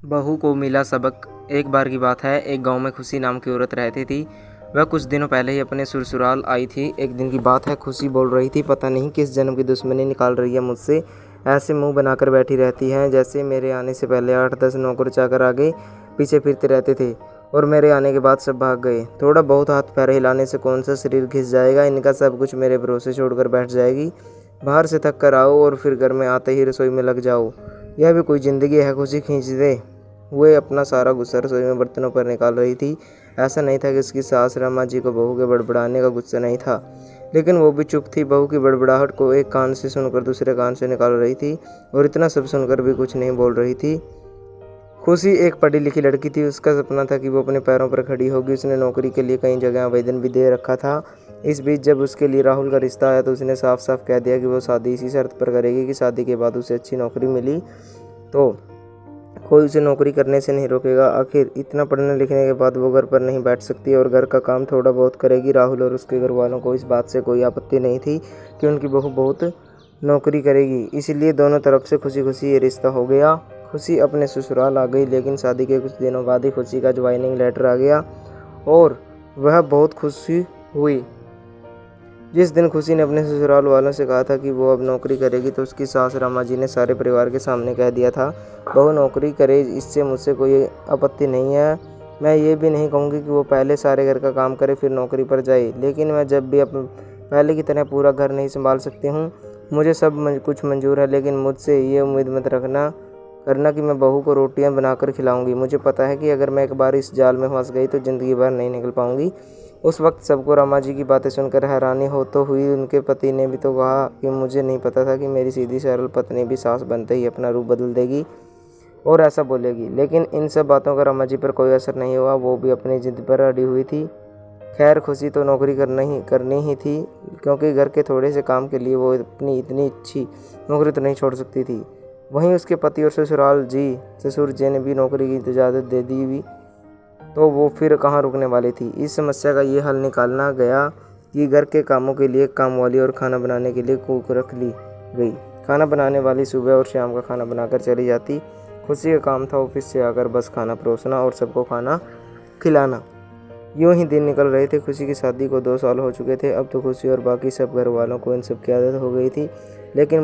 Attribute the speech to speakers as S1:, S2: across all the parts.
S1: बहू को मिला सबक। एक बार की बात है, एक गांव में खुशी नाम की औरत रहती थी। वह कुछ दिनों पहले ही अपने ससुराल आई थी। एक दिन की बात है, खुशी बोल रही थी, पता नहीं किस जन्म की दुश्मनी निकाल रही है मुझसे। ऐसे मुंह बनाकर बैठी रहती है जैसे मेरे आने से पहले 8-10 नौकर चाकर आगे पीछे फिरते रहते थे और मेरे आने के बाद सब भाग गए। थोड़ा बहुत हाथ पैर हिलाने से कौन सा शरीर घिस जाएगा, इनका सब कुछ मेरे भरोसे छोड़कर बैठ जाएगी। बाहर से थक कर आओ और फिर घर में आते ही रसोई में लग जाओ, यह भी कोई ज़िंदगी है। खुशी खींच दे हुए अपना सारा गुस्सा रसोई में बर्तनों पर निकाल रही थी। ऐसा नहीं था कि उसकी सास रमा जी को बहू के बड़बड़ाने का गुस्सा नहीं था, लेकिन वो भी चुप थी। बहू की बड़बड़ाहट को एक कान से सुनकर दूसरे कान से निकाल रही थी और इतना सब सुनकर भी कुछ नहीं बोल रही थी। खुशी एक पढ़ी लिखी लड़की थी। उसका सपना था कि वो अपने पैरों पर खड़ी होगी। उसने नौकरी के लिए कई जगह आवेदन भी दे रखा था। इस बीच जब उसके लिए राहुल का रिश्ता आया तो उसने साफ साफ कह दिया कि वो शादी इसी शर्त पर करेगी कि शादी के बाद उसे अच्छी नौकरी मिली तो कोई उसे नौकरी करने से नहीं रोकेगा। आखिर इतना पढ़ने लिखने के बाद वो घर पर नहीं बैठ सकती और घर का काम थोड़ा बहुत करेगी। राहुल और उसके घर वालों को इस बात से कोई आपत्ति नहीं थी कि उनकी बहू बहुत नौकरी करेगी, इसलिए दोनों तरफ से खुशी खुशी ये रिश्ता हो गया। खुशी अपने ससुराल आ गई, लेकिन शादी के कुछ दिनों बाद ही खुशी का ज्वाइनिंग लेटर आ गया और वह बहुत खुशी हुई। जिस दिन खुशी ने अपने ससुराल वालों से कहा था कि वो अब नौकरी करेगी तो उसकी सास रमा जी ने सारे परिवार के सामने कह दिया था, बहू नौकरी करे, इससे मुझसे कोई आपत्ति नहीं है। मैं ये भी नहीं कहूँगी कि वो पहले सारे घर का काम करे फिर नौकरी पर जाए, लेकिन मैं जब भी पहले की तरह पूरा घर नहीं संभाल सकती हूँ। मुझे सब कुछ मंजूर है, लेकिन मुझसे ये उम्मीद मत करना कि मैं बहू को रोटियां बनाकर खिलाऊंगी। मुझे पता है कि अगर मैं एक बार इस जाल में फंस गई तो ज़िंदगी भर नहीं निकल पाऊंगी। उस वक्त सबको रमा जी की बातें सुनकर हैरानी हो तो हुई। उनके पति ने भी तो कहा कि मुझे नहीं पता था कि मेरी सीधी सरल पत्नी भी सास बनते ही अपना रूप बदल देगी और ऐसा बोलेगी। लेकिन इन सब बातों का रमा जी पर कोई असर नहीं हुआ। वो भी अपनी जिद पर अड़ी हुई थी। खैर, खुशी तो नौकरी करनी ही थी, क्योंकि घर के थोड़े से काम के लिए वो अपनी इतनी अच्छी नौकरी तो नहीं छोड़ सकती थी। वहीं उसके पति और ससुर जी ने भी नौकरी की इजाज़त दे दी हुई तो वो फिर कहाँ रुकने वाली थी। इस समस्या का ये हल निकालना गया कि घर के कामों के लिए कामवाली और खाना बनाने के लिए कुक रख ली गई। खाना बनाने वाली सुबह और शाम का खाना बनाकर चली जाती। खुशी का काम था ऑफिस से आकर बस खाना परोसना और सबको खाना खिलाना। यूं ही दिन निकल रहे थे। खुशी की शादी को 2 साल हो चुके थे। अब तो खुशी और बाकी सब घर वालों को इन सब की आदत हो गई थी, लेकिन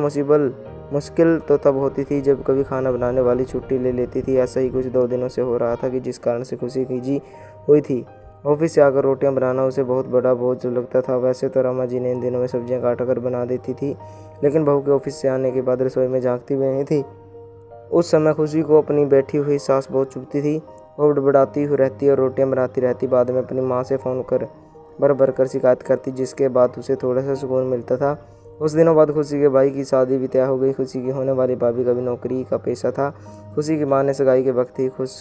S1: मुश्किल तो तब होती थी जब कभी खाना बनाने वाली छुट्टी ले लेती थी। ऐसा ही कुछ 2 दिनों से हो रहा था कि जिस कारण से खुशी खींची हुई थी। ऑफिस से आकर रोटियां बनाना उसे बहुत बड़ा बोझ लगता था। वैसे तो रमा जी ने इन दिनों में सब्जियां काट कर बना देती थी, लेकिन बहू के ऑफिस से आने के बाद रसोई में झांकती भी नहीं थी। उस समय खुशी को अपनी बैठी हुई सास बहुत चुभती थी। वो बड़बड़ाती हुई रहती और रोटियां बनाती रहती। बाद में अपनी माँ से फ़ोन कर भर कर शिकायत करती, जिसके बाद उसे थोड़ा सा सुकून मिलता था। कुछ दिनों बाद खुशी के भाई की शादी भी तय हो गई। खुशी की होने वाली भाभी का भी नौकरी का पेशा था। खुशी की माँ ने सगाई के वक्त ही खुश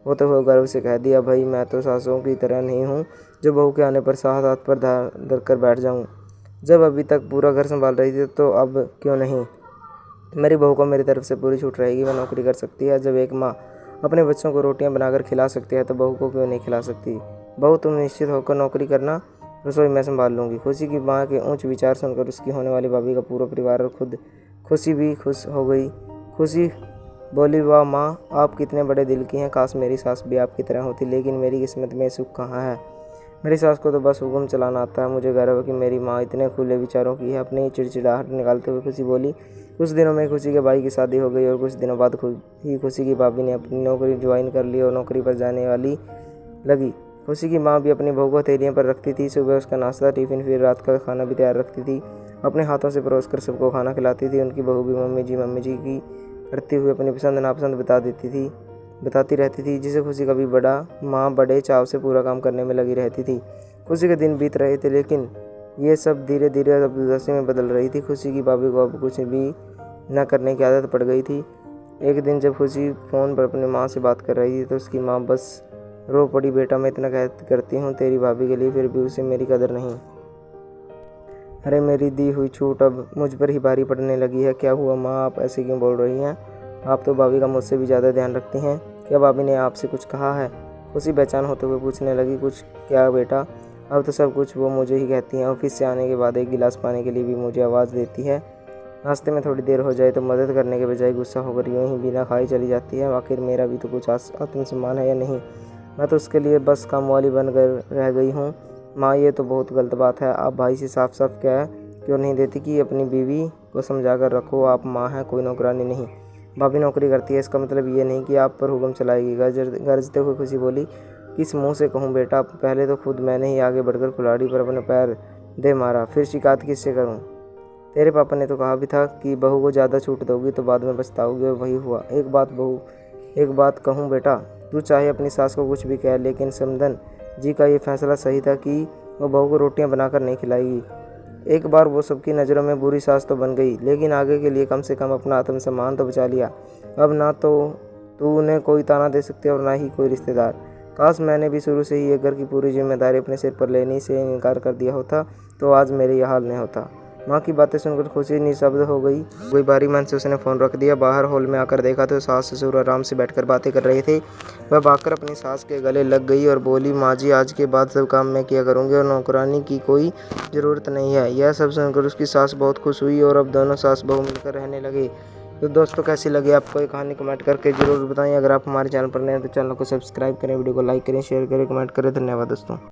S1: होते हुए गर्व से कह दिया, भाई मैं तो सासों की तरह नहीं हूँ जो बहू के आने पर हाथ पर धर कर बैठ जाऊँ। जब अभी तक पूरा घर संभाल रही थी तो अब क्यों नहीं। मेरी बहू को मेरी तरफ से पूरी छूट रहेगी, वह नौकरी कर सकती है। जब एक माँ अपने बच्चों को रोटियां बनाकर खिला सकती है तो बहू को क्यों नहीं खिला सकती। बहू, तुम निश्चित होकर नौकरी करना, रसोई मैं संभाल लूँगी। खुशी की माँ के ऊंच विचार सुनकर उसकी होने वाली भाभी का पूरा परिवार और खुद खुशी भी खुश हो गई। खुशी बोली, वाह माँ, आप कितने बड़े दिल की हैं। काश मेरी सास भी आपकी तरह होती, लेकिन मेरी किस्मत में सुख कहाँ है। मेरी सास को तो बस हुक्म चलाना आता है। मुझे गर्व है कि मेरी माँ इतने खुले विचारों की है। अपनी चिड़चिड़ाहट निकालते हुए खुशी बोली। कुछ दिनों में खुशी के भाई की शादी हो गई और कुछ दिनों बाद खुशी की भाभी ने अपनी नौकरी ज्वाइन कर ली और नौकरी पर जाने वाली लगी। खुशी की माँ भी अपनी बहू को हथेलियों पर रखती थी। सुबह उसका नाश्ता, टिफिन, फिर रात का खाना भी तैयार रखती थी। अपने हाथों से परोस कर सबको खाना खिलाती थी। उनकी बहू भी मम्मी जी की करती हुई अपनी पसंद नापसंद बताती रहती थी, जिसे खुशी का भी बड़ा माँ बड़े चाव से पूरा काम करने में लगी रहती थी। खुशी के दिन बीत रहे थे, लेकिन ये सब धीरे धीरे जबरदस्ती में बदल रही थी। खुशी की भाभी को अब कुछ भी न करने की आदत पड़ गई थी। एक दिन जब खुशी फ़ोन पर अपनी माँ से बात कर रही थी तो उसकी माँ बस रो पड़ी, बेटा मैं इतना करती हूँ तेरी भाभी के लिए, फिर भी उसे मेरी कदर नहीं। अरे मेरी दी हुई छूट अब मुझ पर ही भारी पड़ने लगी है। क्या हुआ माँ, आप ऐसे क्यों बोल रही हैं। आप तो भाभी का मुझसे भी ज़्यादा ध्यान रखती हैं। क्या भाभी ने आपसे कुछ कहा है। खुशी बेचैन होते हुए पूछने लगी। कुछ क्या बेटा, अब तो सब कुछ वो मुझे ही कहती हैं। ऑफिस से आने के बाद एक गिलास पानी के लिए भी मुझे आवाज़ देती है। नाश्ते में थोड़ी देर हो जाए तो मदद करने के बजाय गुस्सा होकर यूं ही बिना खाए चली जाती है। आखिर मेरा भी तो कुछ आत्मसम्मान है या नहीं? मैं तो उसके लिए बस काम वाली बन कर रह गई हूँ। माँ, ये तो बहुत गलत बात है। आप भाई से साफ साफ कह क्यों नहीं देती कि अपनी बीवी को समझा कर रखो, आप माँ हैं, कोई नौकरानी नहीं। भाभी नौकरी करती है, इसका मतलब ये नहीं कि आप पर हुक्म चलाएगी। गरजते हुए खुशी बोली, किस मुंह से कहूँ बेटा, पहले तो खुद मैंने ही आगे बढ़कर कुल्हाड़ी पर अपने पैर दे मारा, फिर शिकायत किससे करूँ? तेरे पापा ने तो कहा भी था कि बहू को ज़्यादा छूट दोगी तो बाद में पछताओगी, और वही हुआ। एक बात कहूँ बेटा, तू चाहे अपनी सास को कुछ भी कह, लेकिन समधन जी का ये फैसला सही था कि वो बहू को रोटियां बनाकर नहीं खिलाएगी। एक बार वो सबकी नज़रों में बुरी सास तो बन गई, लेकिन आगे के लिए कम से कम अपना आत्मसम्मान तो बचा लिया। अब ना तो तू उन्हें कोई ताना दे सकती और ना ही कोई रिश्तेदार। काश मैंने भी शुरू से ही एक घर की पूरी जिम्मेदारी अपने सिर पर लेने से इनकार कर दिया होता तो आज मेरे यह हाल नहीं होता। माँ की बातें सुनकर खुशी निशब्द हो गई। भारी मन से उसने फ़ोन रख दिया। बाहर हॉल में आकर देखा तो सास ससुर आराम से बैठकर बातें कर रहे थे। वह भागकर अपनी सास के गले लग गई और बोली, माँ जी, आज के बाद सब काम मैं किया करूँगी और नौकरानी की कोई ज़रूरत नहीं है। यह सब सुनकर उसकी सास बहुत खुश हुई और अब दोनों सास बहू मिलकर रहने लगे। तो दोस्तों, कैसी लगी आपको ये कहानी, कमेंट करके ज़रूर बताएं। अगर आप हमारे चैनल पर नए हैं तो चैनल को सब्सक्राइब करें, वीडियो को लाइक करें, शेयर करें, कमेंट करें। धन्यवाद दोस्तों।